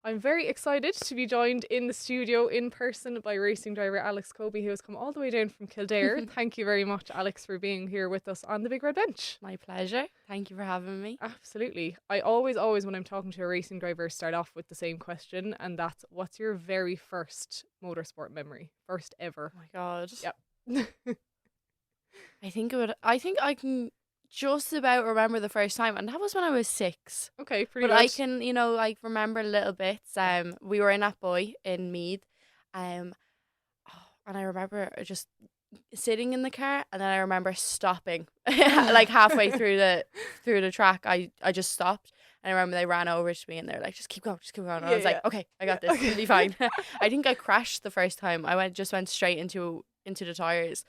I'm very excited to be joined in the studio in person by racing driver Alyx Coby, who has come all the way down from Kildare. Thank you very much, Alyx, for being here with us on the Big Red Bench. My pleasure. Thank you for having me. Absolutely. I always, when I'm talking to a racing driver, start off with the same question, and that's, what's your very first motorsport memory? First ever. Oh my God. Yep. I think I can just about remember the first time, and that was when I was 6. Okay, pretty But good. I can, like remember little bits. We were in Boy in Meath, and I remember just sitting in the car, and then I remember stopping, like halfway through the track. I just stopped, and I remember they ran over to me, and they're like, "Just keep going, just keep going." And I was like, "Okay, I got this. It'll be fine." I think I crashed the first time. I went straight into the tires.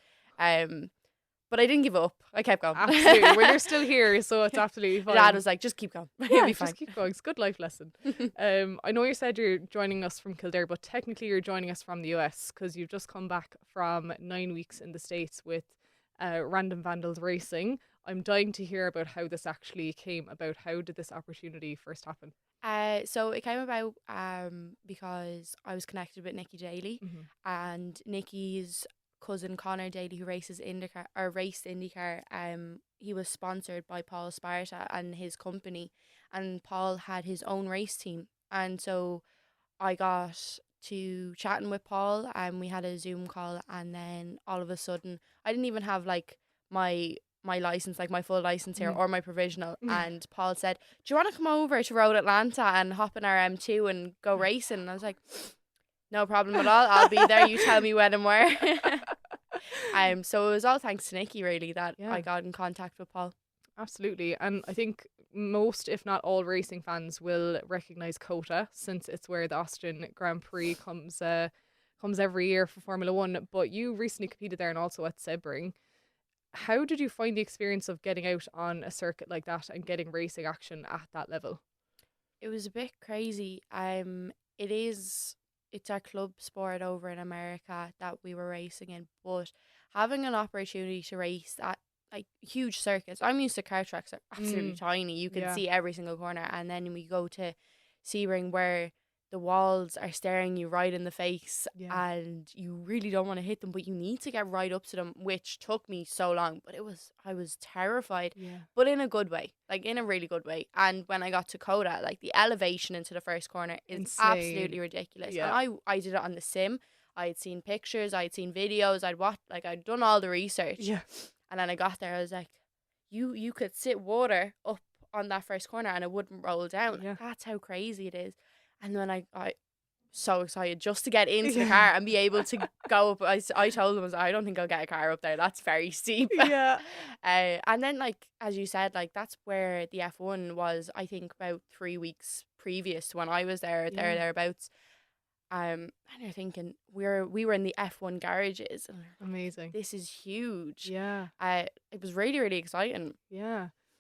But I didn't give up. I kept going. Absolutely. Well, you're still here, so it's absolutely fine. Dad was like, just keep going. Yeah, be fine. just keep going. It's a good life lesson. I know you said you're joining us from Kildare, but technically you're joining us from the US because you've just come back from 9 weeks in the States with Random Vandals Racing. I'm dying to hear about how this actually came about. How did this opportunity first happen? So it came about because I was connected with Nikki Daly, and Nikki's cousin Connor Daly, who raced IndyCar, he was sponsored by Paul Sparta and his company, and Paul had his own race team, and so I got to chatting with Paul, and we had a Zoom call, and then all of a sudden I didn't even have like my license, like my full license here, or my provisional, and Paul said, "Do you want to come over to Road Atlanta and hop in our M2 and go racing?" And I was like, "No problem at all. I'll be there. You tell me when and where." So it was all thanks to Nikki, really, that I got in contact with Paul. Absolutely. And I think most, if not all, racing fans will recognise COTA, since it's where the Austrian Grand Prix comes every year for Formula One. But you recently competed there and also at Sebring. How did you find the experience of getting out on a circuit like that and getting racing action at that level? It was a bit crazy. It's our club sport over in America that we were racing in, but having an opportunity to race at like huge circuits. I'm used to car tracks, they're absolutely tiny. You can see every single corner, and then we go to Sebring where the walls are staring you right in the face, and you really don't want to hit them, but you need to get right up to them, which took me so long. But I was terrified, but in a good way, like in a really good way. And when I got to COTA, like the elevation into the first corner is insane. Absolutely ridiculous. And I did it on the sim. I had seen pictures, I had seen videos, I'd done all the research. And then I got there, I was like, you could sit water up on that first corner and it wouldn't roll down. That's how crazy it is. And then I so excited just to get into the car and be able to go up. I told them, I don't think I'll get a car up there. That's very steep. And then, like, as you said, like, that's where the F1 was, I think, about 3 weeks previous to when I was thereabouts. And you're thinking, we were in the F1 garages. And amazing. This is huge. It was really, really exciting.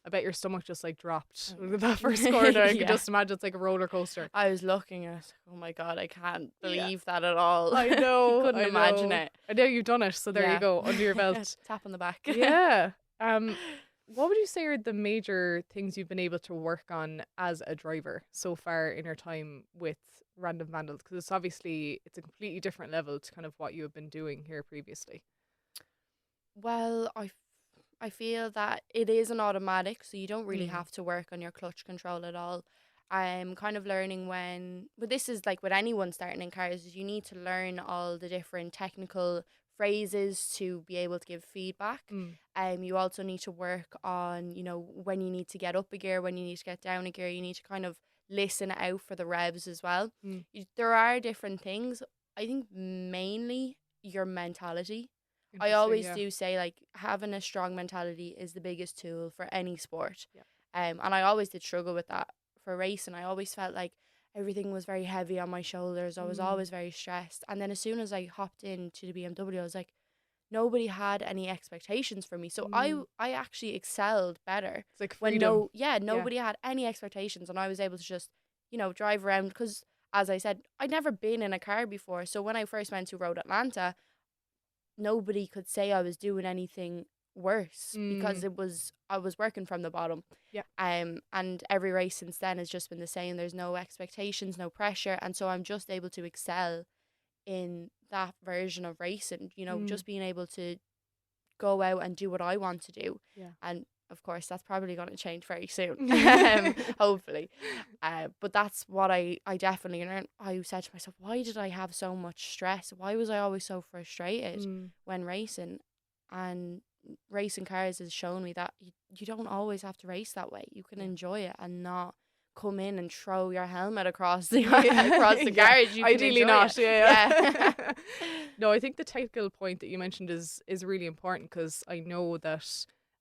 I bet your stomach just like dropped with that first corner. I can just imagine it's like a roller coaster. I was looking at, oh my God, I can't believe that at all. I know. Couldn't imagine it. I know you've done it, so there you go, under your belt. Tap on the back. What would you say are the major things you've been able to work on as a driver so far in your time with Random Vandals? Because it's a completely different level to kind of what you have been doing here previously. Well, I feel that it is an automatic, so you don't really have to work on your clutch control at all. I'm kind of learning but this is like with anyone starting in cars, is you need to learn all the different technical phrases to be able to give feedback. You also need to work on, when you need to get up a gear, when you need to get down a gear, you need to kind of listen out for the revs as well. There are different things. I think mainly your mentality. I always do say, like, having a strong mentality is the biggest tool for any sport. And I always did struggle with that for racing. I always felt like everything was very heavy on my shoulders. I was always very stressed. And then as soon as I hopped into the BMW, I was like, nobody had any expectations for me. So I actually excelled better. It's like freedom. Nobody had any expectations, and I was able to just, drive around, because, as I said, I'd never been in a car before. So when I first went to Road Atlanta, nobody could say I was doing anything worse because I was working from the bottom. Yeah. And every race since then has just been the same. There's no expectations, no pressure, and so I'm just able to excel in that version of racing, you know, just being able to go out and do what I want to do. Yeah. And of course that's probably going to change very soon. Hopefully. But that's what I definitely learned. I said to myself, why did I have so much stress? Why was I always so frustrated when racing? And racing cars has shown me that you don't always have to race that way. You can enjoy it and not come in and throw your helmet across the across the garage. You Ideally not. Yeah. No, I think the technical point that you mentioned is really important, because I know that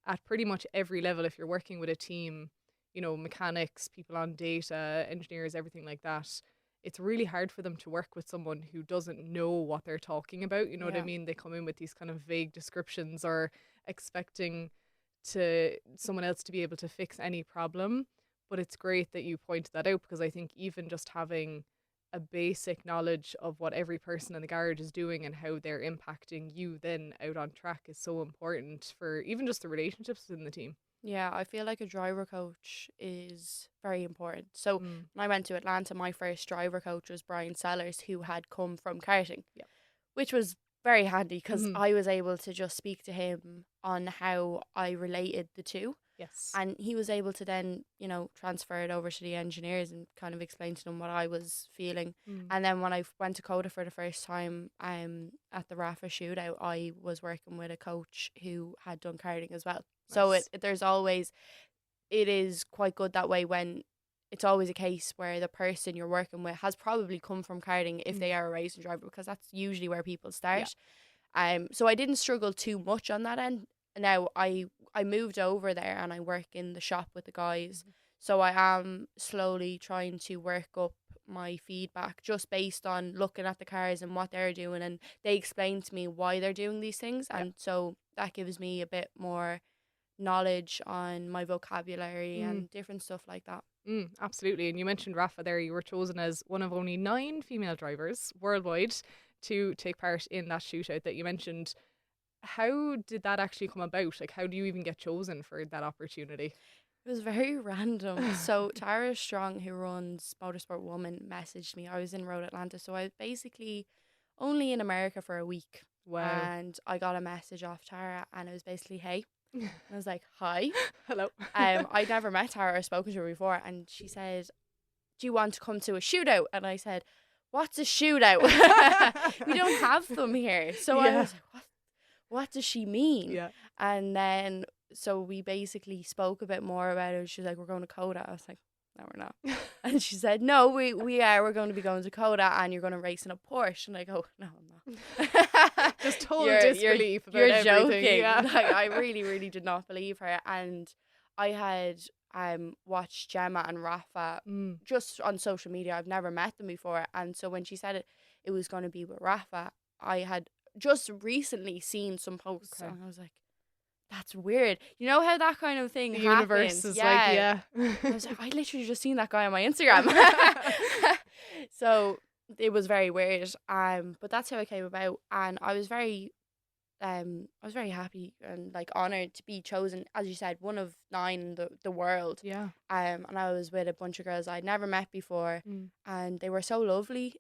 at pretty much every level, if you're working with a team, you know, mechanics, people on data, engineers, everything like that, it's really hard for them to work with someone who doesn't know what they're talking about. You know what I mean? They come in with these kind of vague descriptions or expecting someone else to be able to fix any problem. But it's great that you pointed that out, because I think even just having a basic knowledge of what every person in the garage is doing and how they're impacting you then out on track is so important for even just the relationships within the team. Yeah, I feel like a driver coach is very important. So when I went to Atlanta, my first driver coach was Brian Sellers, who had come from karting, which was very handy because I was able to just speak to him on how I related the two. Yes. And he was able to then, you know, transfer it over to the engineers and kind of explain to them what I was feeling. And then when I went to CODA for the first time at the Rafa shootout, I was working with a coach who had done karting as well. Nice. So it is quite good that way, when it's always a case where the person you're working with has probably come from karting if they are a racing driver, because that's usually where people start. So I didn't struggle too much on that end. Now I moved over there and I work in the shop with the guys. So I am slowly trying to work up my feedback just based on looking at the cars and what they're doing, and they explain to me why they're doing these things, and so that gives me a bit more knowledge on my vocabulary and different stuff like that. Absolutely. And you mentioned Rafa there. You were chosen as one of only 9 female drivers worldwide to take part in that shootout that you mentioned. How did that actually come about? Like, how do you even get chosen for that opportunity? It was very random. So Tara Strong, who runs Motorsport Woman, messaged me. I was in Road Atlanta, so I was basically only in America for a week. Wow. And I got a message off Tara, and it was basically, hey. And I was like, hi. Hello. I'd never met Tara or spoken to her before, and she said, do you want to come to a shootout? And I said, what's a shootout? We don't have them here. So I was like, what does she mean? Yeah. And then so we basically spoke a bit more about it. She was like, we're going to CODA. I was like, no, we're not. And she said, no, we're going to be going to CODA, and you're going to race in a Porsche. And I go, no, I'm not. Just total disbelief about you're everything. Joking. Yeah. Like, I really, really did not believe her. And I had watched Gemma and Rafa just on social media. I've never met them before. And so when she said it was going to be with Rafa, I had just recently seen some posts, and I was like, that's weird. You know how that kind of thing the happens? Universe is like, yeah. I was like, I literally just seen that guy on my Instagram. So it was very weird. But that's how it came about, and I was very happy and like honored to be chosen, as you said, one of 9 in the world. Yeah. And I was with a bunch of girls I'd never met before, and they were so lovely.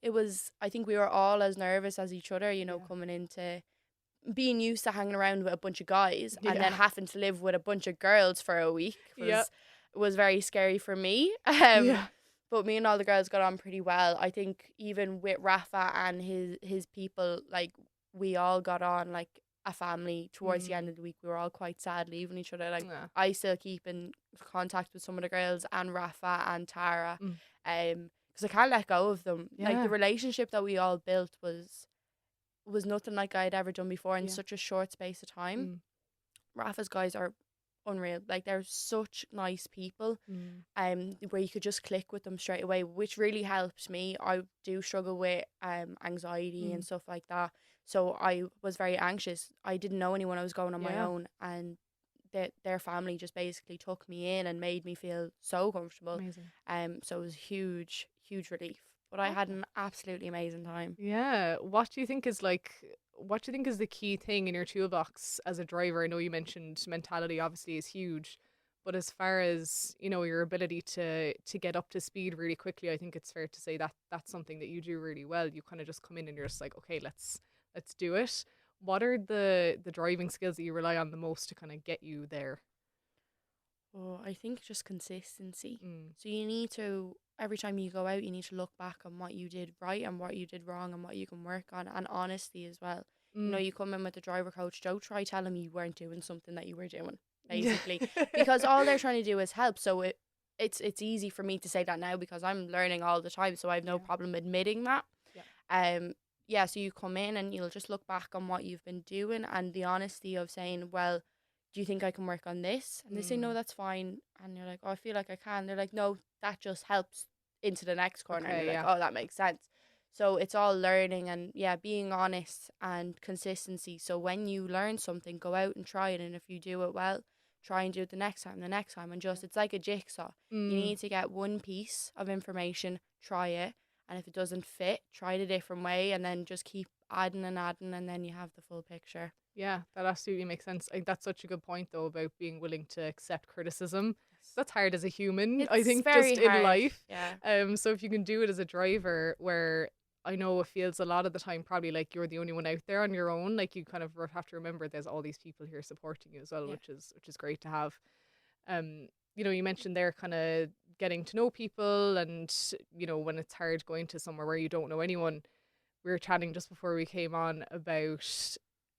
I think we were all as nervous as each other, you know, coming into being used to hanging around with a bunch of guys and then having to live with a bunch of girls for a week was very scary for me. But me and all the girls got on pretty well. I think even with Rafa and his people, like, we all got on like a family. Towards the end of the week, we were all quite sad leaving each other. Like, I still keep in contact with some of the girls and Rafa and Tara, because I can't let go of them. Like, the relationship that we all built was nothing like I'd ever done before in such a short space of time. Rafa's guys are unreal. Like, they're such nice people, where you could just click with them straight away, which really helped me. I do struggle with anxiety and stuff like that, so I was very anxious. I didn't know anyone. I was going on my own, and their family just basically took me in and made me feel so comfortable. Amazing. So it was huge relief. but I had an absolutely amazing time. Yeah. What do you think is the key thing in your toolbox as a driver? I know you mentioned mentality obviously is huge, but as far as, your ability to get up to speed really quickly, I think it's fair to say that that's something that you do really well. You kind of just come in and you're just like, okay, let's do it. What are the driving skills that you rely on the most to kind of get you there? Oh, I think just consistency. Mm. So you need to, every time you go out, you need to look back on what you did right and what you did wrong and what you can work on, and honesty as well. Mm. You come in with the driver coach, don't try telling them you weren't doing something that you were doing, Yeah. basically, because all they're trying to do is help. So it's easy for me to say that now because I'm learning all the time, so I have no problem admitting that. Yeah. So you come in and you'll just look back on what you've been doing, and the honesty of saying, well, do you think I can work on this? And they say, no, that's fine. And you're like, oh, I feel like I can. They're like, no, that just helps into the next corner. Okay, and you're like, oh, that makes sense. So it's all learning and, being honest and consistency. So when you learn something, go out and try it. And if you do it well, try and do it the next time. And just, it's like a jigsaw. You need to get one piece of information, try it. And if it doesn't fit, try it a different way. And then just keep adding and adding. And then you have the full picture. Yeah, that absolutely makes sense. I think that's such a good point, though, about being willing to accept criticism. That's hard as a human, I think, very just hard. in life. Yeah. So if you can do it as a driver, where I know it feels a lot of the time probably like you're the only one out there on your own, like you kind of have to remember there's all these people here supporting you as well, which is great to have. You mentioned there kind of getting to know people, and when it's hard going to somewhere where you don't know anyone. We were chatting just before we came on about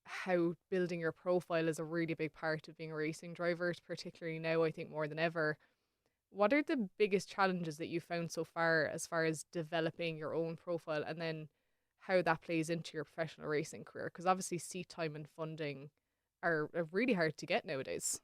how building your profile is a really big part of being a racing driver, particularly now, I think more than ever. What are the biggest challenges that you found so far as developing your own profile, and then how that plays into your professional racing career? Because obviously seat time and funding are really hard to get nowadays.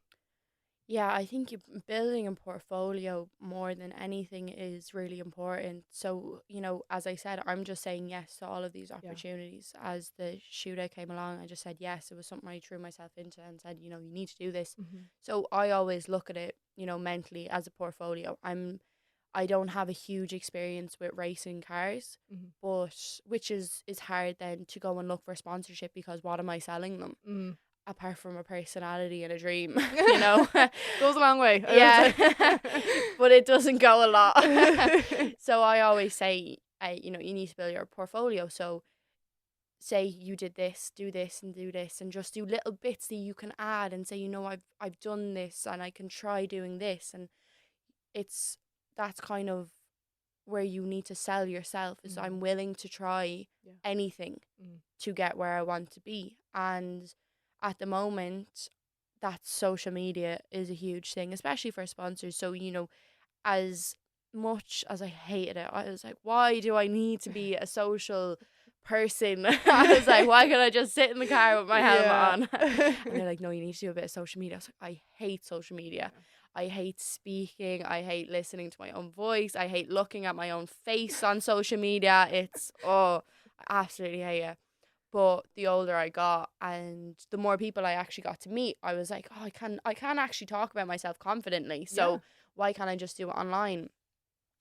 Yeah, I think building a portfolio more than anything is really important. So, as I said, I'm just saying yes to all of these opportunities. As the shootout came along, I just said yes. It was something I threw myself into and said, you need to do this. So I always look at it, mentally as a portfolio. I don't have a huge experience with racing cars, but which is hard then to go and look for sponsorship, because what am I selling them? Apart from a personality and a dream, Goes a long way. Yeah. But it doesn't go a lot. So I always say, you need to build your portfolio. So say you did this, do this and do this, and just do little bits that you can add and say, I've done this and I can try doing this. And that's kind of where you need to sell yourself, is I'm willing to try anything to get where I want to be. And at the moment, that social media is a huge thing, especially for sponsors. So, as much as I hated it, I was like, why do I need to be a social person? I was like, why can't I just sit in the car with my helmet on? And they're like, no, you need to do a bit of social media. I was like, I hate social media. I hate speaking. I hate listening to my own voice. I hate looking at my own face on social media. I absolutely hate it. But the older I got and the more people I actually got to meet, I was like, oh, I can actually talk about myself confidently. So why can't I just do it online?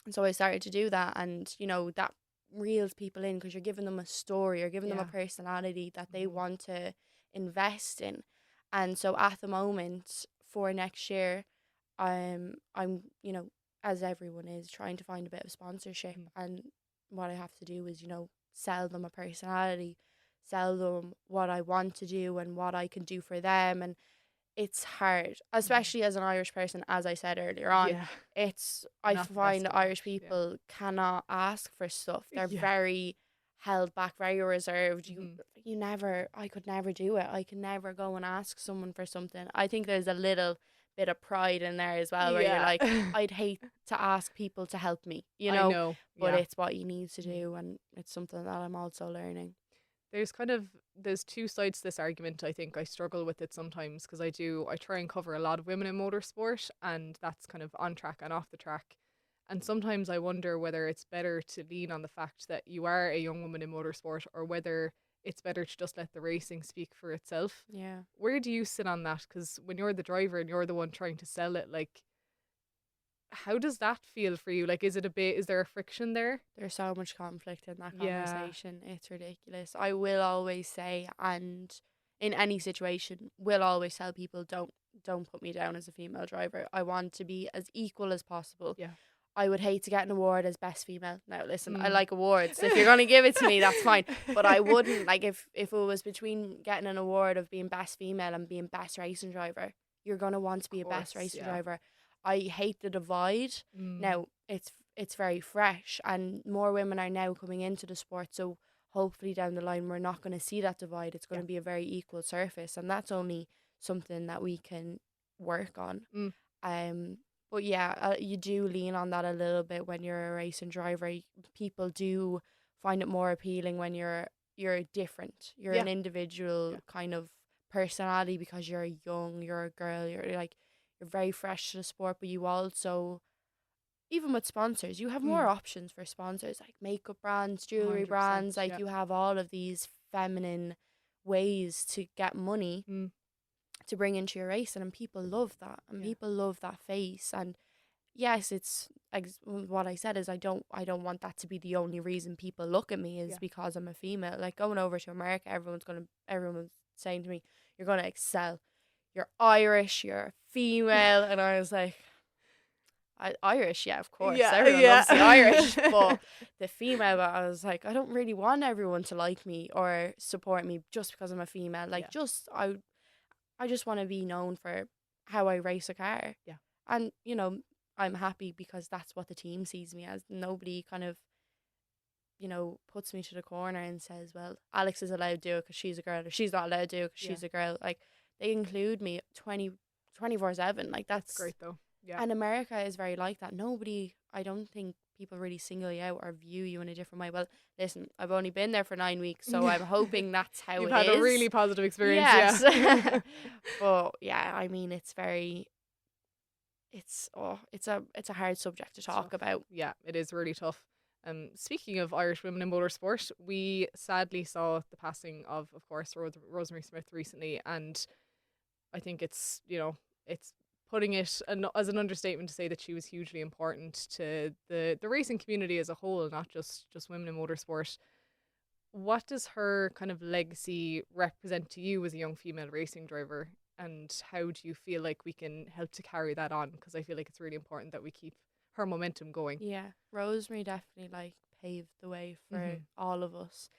And so I started to do that, and that reels people in, because you're giving them a story, you're giving them a personality that they want to invest in. And so at the moment for next year, I'm as everyone is, trying to find a bit of sponsorship, and what I have to do is sell them a personality, sell them what I want to do and what I can do for them. And it's hard, especially as an Irish person, as I said earlier on. I find Irish people cannot ask for stuff. They're very held back, very reserved. I could never do it. I can never go and ask someone for something. I think there's a little bit of pride in there as well, where you're like, I'd hate to ask people to help me, I know, but it's what you need to do, and it's something that I'm also learning. There's two sides to this argument. I think I struggle with it sometimes, because I try and cover a lot of women in motorsport, and that's kind of on track and off the track. And sometimes I wonder whether it's better to lean on the fact that you are a young woman in motorsport, or whether it's better to just let the racing speak for itself. Yeah. Where do you sit on that? Because when you're the driver and you're the one trying to sell it, like, how does that feel for you? Like, is there a friction there? There's so much conflict in that Yeah. conversation. It's ridiculous. I will always say, and in any situation, will always tell people, don't put me down as a female driver. I want to be as equal as possible. Yeah. I would hate to get an award as best female. Now, listen, I like awards. If you're going to give it to me, that's fine. But I wouldn't, like, if it was between getting an award of being best female and being best racing driver, you're going to want to be a best racing driver. I hate the divide. Now, it's very fresh, and more women are now coming into the sport, so hopefully down the line we're not going to see that divide. It's going to be a very equal surface, and that's only something that we can work on. But yeah, you do lean on that a little bit when you're a racing driver. People do find it more appealing when you're different. You're an individual kind of personality because you're young, you're a girl, you're very fresh to the sport, but you also, even with sponsors, you have more options for sponsors, like makeup brands, jewelry brands, like you have all of these feminine ways to get money to bring into your race, and people love that, and people love that face. And yes, it's what I said is I don't want that to be the only reason people look at me is because I'm a female. Like, going over to America, everyone's saying to me, you're gonna excel, you're Irish, you're female. And I was like, Irish, yeah, of course, everyone loves the Irish, but the female, but I was like, I don't really want everyone to like me or support me just because I'm a female. Like, I just want to be known for how I race a car. Yeah. And, you know, I'm happy because that's what the team sees me as. Nobody kind of, you know, puts me to the corner and says, well, Alyx is allowed to do it because she's a girl, or she's not allowed to do it because she's a girl. Like, they include me 24/7. Like, that's great though. Yeah. And America is very like that. I don't think people really single you out or view you in a different way. Well, listen, I've only been there for 9 weeks, so I'm hoping that's how You've it is. had a really positive experience. Yes. Yeah. But yeah, I mean, it's a hard subject to talk about. Yeah, it is really tough. Speaking of Irish women in motorsport, we sadly saw the passing of course, Rosemary Smith recently, and I think it's putting it as an understatement to say that she was hugely important to the racing community as a whole, not just women in motorsport. What does her kind of legacy represent to you as a young female racing driver, and how do you feel like we can help to carry that on? Because I feel like it's really important that we keep her momentum going. Yeah, Rosemary definitely paved the way for all of us.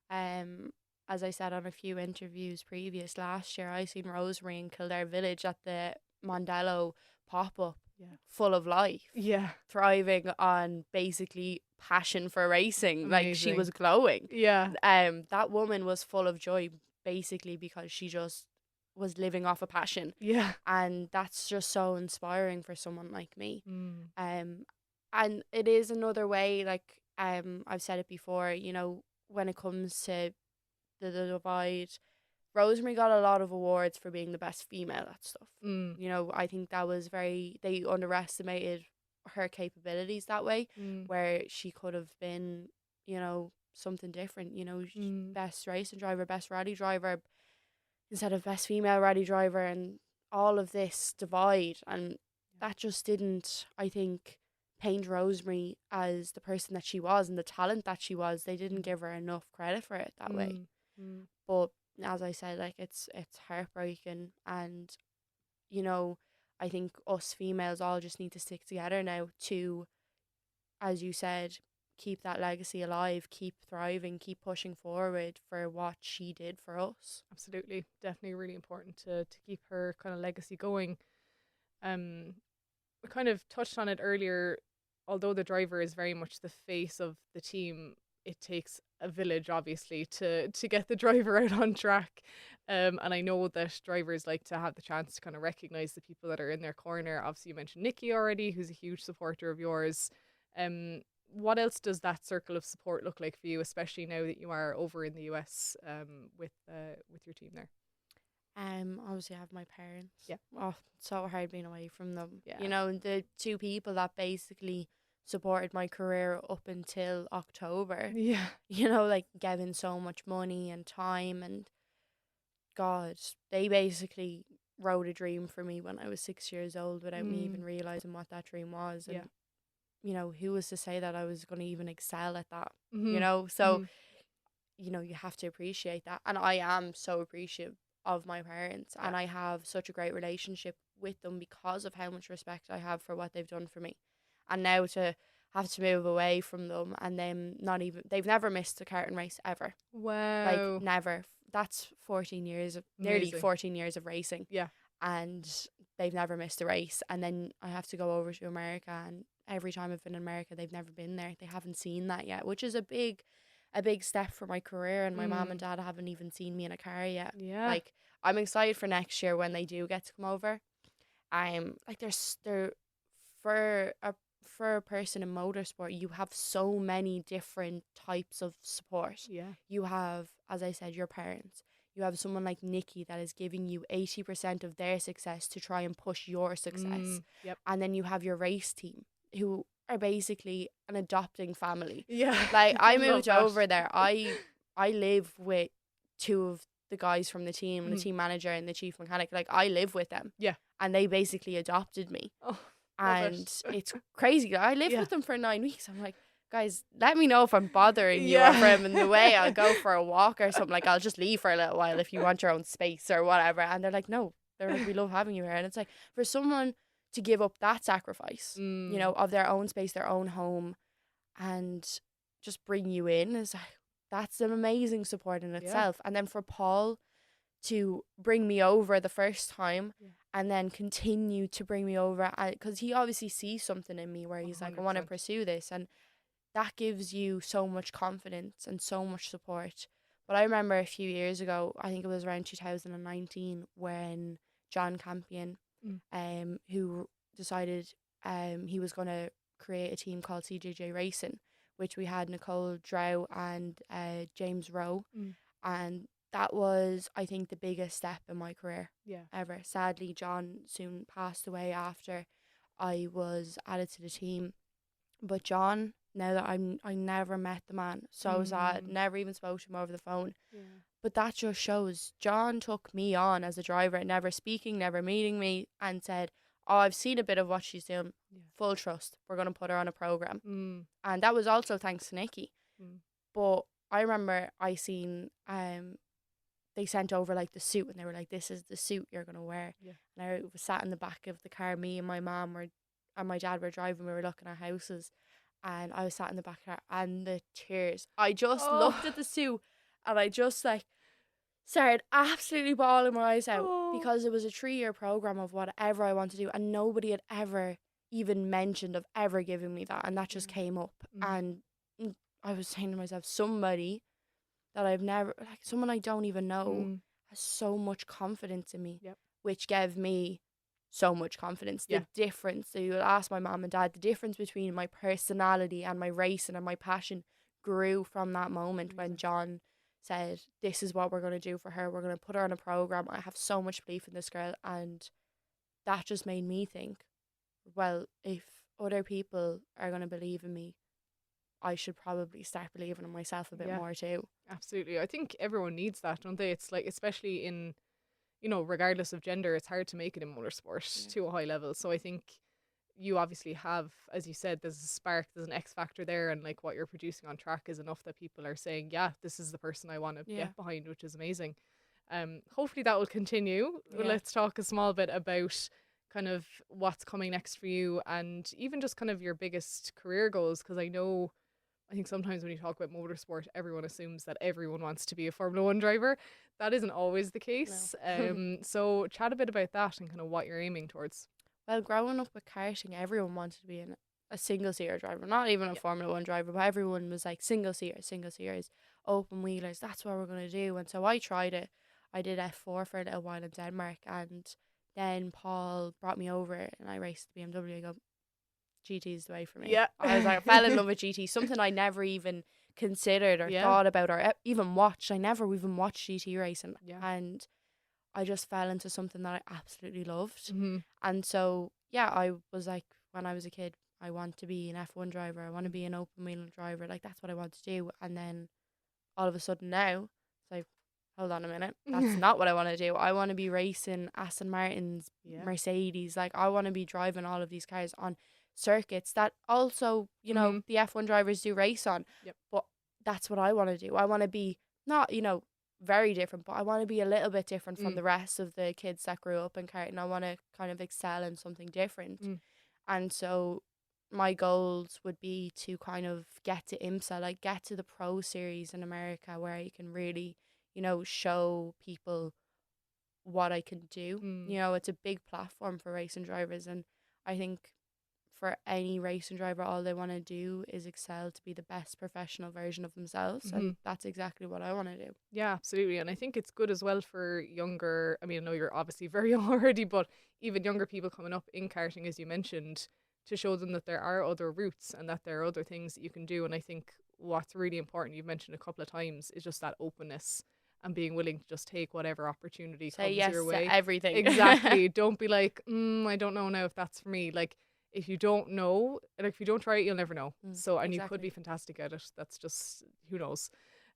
As I said on a few interviews previous last year, I seen Rosemary in Kildare Village at the Mondello pop-up, full of life, thriving on basically passion for racing. Amazing. Like, she was glowing. That woman was full of joy basically because she just was living off a passion. And that's just so inspiring for someone like me. And it is another way, like I've said it before, you know, when it comes to the divide, Rosemary got a lot of awards for being the best female at stuff. You know, I think that was they underestimated her capabilities that way, where she could have been, you know, something different, you know, best racing driver, best rally driver, instead of best female rally driver, and all of this divide. And that just didn't, I think, paint Rosemary as the person that she was and the talent that she was. They didn't give her enough credit for it that way. But as I said, like, it's heartbreaking, and you know, I think us females all just need to stick together now to, as you said, keep that legacy alive, keep thriving, keep pushing forward for what she did for us. Absolutely, definitely really important to keep her kind of legacy going. We kind of touched on it earlier. Although the driver is very much the face of the team, it takes a village, obviously, to get the driver out on track. And I know that drivers like to have the chance to kind of recognise the people that are in their corner. Obviously, you mentioned Nikki already, who's a huge supporter of yours. What else does that circle of support look like for you, especially now that you are over in the US with your team there? Obviously I have my parents. Yeah. Oh, it's so hard being away from them. Yeah. You know, the two people that basically supported my career up until October. Yeah. You know, like, giving so much money and time, and God, they basically wrote a dream for me when I was 6 years old without me even realizing what that dream was. And, you know, who was to say that I was going to even excel at that, you know? So, you know, you have to appreciate that. And I am so appreciative of my parents, and I have such a great relationship with them because of how much respect I have for what they've done for me. And now to have to move away from them, and them they've never missed a karting race ever. Wow. Like, never. That's 14 years of, nearly 14 years of racing. Yeah. And they've never missed a race. And then I have to go over to America, and every time I've been in America, they've never been there. They haven't seen that yet, which is a big step for my career. And my mom and dad haven't even seen me in a car yet. Yeah. Like, I'm excited for next year when they do get to come over. I'm like, they're for a person in motorsport, you have so many different types of support. Yeah. You have, as I said, your parents. You have someone like Nikki that is giving you 80% of their success to try and push your success. Yep. And then you have your race team, who are basically an adopting family. Yeah. Like, I moved over there. I live with two of the guys from the team, the team manager and the chief mechanic. Like, I live with them. Yeah. And they basically adopted me. Oh. And it's crazy. I lived with them for 9 weeks. I'm like, guys, let me know if I'm bothering you or if I'm in the way. I'll go for a walk or something. Like, I'll just leave for a little while if you want your own space or whatever. And they're like, no. They're like, we love having you here. And it's like, for someone to give up that sacrifice, you know, of their own space, their own home, and just bring you in, is like, that's an amazing support in itself. And then for Paul to bring me over the first time and then continue to bring me over, because he obviously sees something in me where he's 100%. Like, I want to pursue this, and that gives you so much confidence and so much support. But I remember a few years ago, I think it was around 2019, when John Campion who decided he was going to create a team called CJJ Racing, which we had Nicole Drow and James Rowe, and that was, I think, the biggest step in my career ever. Sadly, John soon passed away after I was added to the team. But John, now that I never met the man, so sad, never even spoke to him over the phone. But that just shows John took me on as a driver, never speaking, never meeting me, and said, oh, I've seen a bit of what she's doing, full trust, we're going to put her on a programme. And that was also thanks to Nikki. But I remember I seen they sent over like the suit, and they were like, this is the suit you're going to wear. And I was sat in the back of the car, me and my mom and my dad were driving, we were looking at houses, and I was sat in the back of the car, and the tears, I just looked at the suit, and I just like started absolutely bawling my eyes out, because it was a 3-year program of whatever I wanted to do, and nobody had ever even mentioned of ever giving me that, and that just came up. And I was saying to myself, somebody that I've never, like, someone I don't even know has so much confidence in me, which gave me so much confidence. The difference, so you'll ask my mom and dad, the difference between my personality and my racing and my passion grew from that moment when John said, this is what we're going to do for her. We're going to put her on a program. I have so much belief in this girl. And that just made me think, well, if other people are going to believe in me, I should probably start believing in myself a bit more too. Absolutely. I think everyone needs that, don't they? It's like, especially in, you know, regardless of gender, it's hard to make it in motorsport to a high level. So I think you obviously have, as you said, there's a spark, there's an X factor there, and like what you're producing on track is enough that people are saying, yeah, this is the person I want to get behind, which is amazing. Hopefully that will continue. Let's talk a small bit about kind of what's coming next for you, and even just kind of your biggest career goals, because I think sometimes when you talk about motorsport, everyone assumes that everyone wants to be a Formula 1 driver. That isn't always the case. No. So chat a bit about that and kind of what you're aiming towards. Well, growing up with karting, everyone wanted to be a single-seater driver, not even a Formula 1 driver, but everyone was like single-seaters, open wheelers, that's what we're going to do. And so I tried it. I did F4 for a little while in Denmark, and then Paul brought me over and I raced the BMW. I go, GT's the way for me. Yeah. I was like, I fell in love with GT, something I never even considered or thought about or even watched. I never even watched GT racing. And I just fell into something that I absolutely loved. And so, I was like, when I was a kid, I want to be an F1 driver. I want to be an open wheel driver. Like, that's what I want to do. And then all of a sudden now, it's like, hold on a minute, that's not what I want to do. I want to be racing Aston Martins, Mercedes. Like, I want to be driving all of these cars on circuits that also, you know, the F1 drivers do race on. Yep. But that's what I want to do. I want to be not, you know, very different, but I want to be a little bit different from the rest of the kids that grew up in karting. I want to kind of excel in something different. And so my goals would be to kind of get to IMSA, like get to the pro series in America, where you can really, you know, show people what I can do. You know, it's a big platform for racing drivers, and I think for any racing driver, all they want to do is excel to be the best professional version of themselves, and that's exactly what I want to do. Yeah, absolutely. And I think it's good as well for younger, I mean, I know you're obviously very young already, but even younger people coming up in karting, as you mentioned, to show them that there are other routes and that there are other things that you can do. And I think what's really important, you've mentioned a couple of times, is just that openness and being willing to just take whatever opportunity comes your way. Say yes to everything. Exactly. Don't be like, I don't know now if that's for me. Like, if you don't know, like if you don't try it, you'll never know. So, and you could be fantastic at it. That's just, who knows.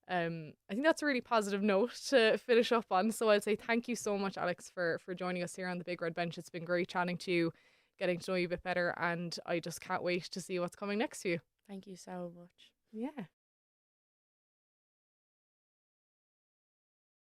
I think that's a really positive note to finish up on. So I'd say thank you so much, Alyx, for joining us here on the Big Red Bench. It's been great chatting to you, getting to know you a bit better, and I just can't wait to see what's coming next for you. Thank you so much. Yeah.